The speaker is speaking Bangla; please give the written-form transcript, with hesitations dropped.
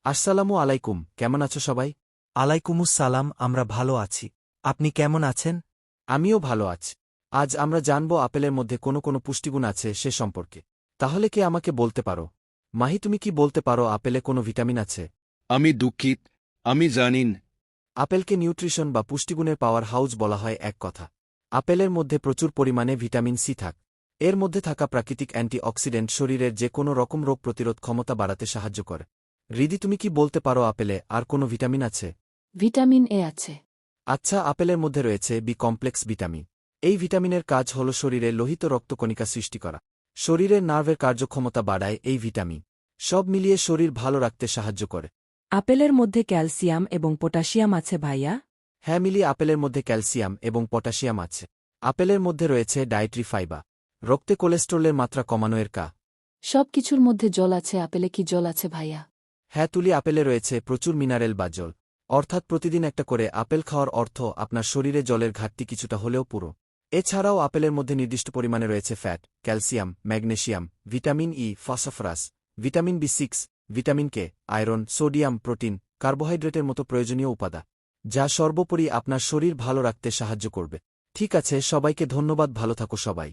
আসসালামু আলাইকুম, কেমন আছো সবাই? আলাইকুমুস সালাম, আমরা ভালো আছি। আপনি কেমন আছেন? আমিও ভালো আছি। আজ আমরা জানব আপেলের মধ্যে কোনো পুষ্টিগুণ আছে সে সম্পর্কে। তাহলে কি আমাকে বলতে পারো, মাহি, তুমি কি বলতে পারো আপেলে কোনো ভিটামিন আছে? আমি দুঃখিত, আমি জানিন। আপেলকে নিউট্রিশন বা পুষ্টিগুণের পাওয়ার হাউস বলা হয় এক কথা। আপেলের মধ্যে প্রচুর পরিমাণে ভিটামিন সি থাক। এর মধ্যে থাকা প্রাকৃতিক অ্যান্টিঅক্সিডেন্ট শরীরের যে কোনো রকম রোগ প্রতিরোধ ক্ষমতা বাড়াতে সাহায্য করে। রিদি, তুমি কি বলতে পারো আপেলে আর কোনো ভিটামিন আছে? ভিটামিন এ আছে। আচ্ছা, আপেলের মধ্যে রয়েছে বি কমপ্লেক্স ভিটামিন। এই ভিটামিনের কাজ হল শরীরে লোহিত রক্তকণিকা সৃষ্টি করা। শরীরের নার্ভের কার্যক্ষমতা বাড়ায় এই ভিটামিন। সব মিলিয়ে শরীর ভালো রাখতে সাহায্য করে। আপেলের মধ্যে ক্যালসিয়াম এবং পটাশিয়াম আছে ভাইয়া। হ্যাঁ মিলি, আপেলের মধ্যে ক্যালসিয়াম এবং পটাশিয়াম আছে। আপেলের মধ্যে রয়েছে ডায়েটরি ফাইবার, রক্তে কোলেস্টেরলের মাত্রা কমানো এর কা। সব কিছুর মধ্যে জল আছে, আপেলে কি জল আছে ভাইয়া? হ্যাঁ তুলি, আপেলে রয়েছে প্রচুর মিনারেল বা জল। অর্থাৎ প্রতিদিন একটা করে আপেল খাওয়ার অর্থ আপনার শরীরে জলের ঘাটতি কিছুটা হলেও পুরো। এছাড়াও আপেলের মধ্যে নির্দিষ্ট পরিমাণে রয়েছে fat, calcium, magnesium, vitamin E, phosphorus, vitamin বি6, vitamin K, iron, sodium, protein, কার্বোহাইড্রেটের মতো প্রয়োজনীয় উপাদান, যা সর্বোপরি আপনার শরীর ভালো রাখতে সাহায্য করবে। ঠিক আছে, সবাইকে ধন্যবাদ, ভালো থাকো সবাই।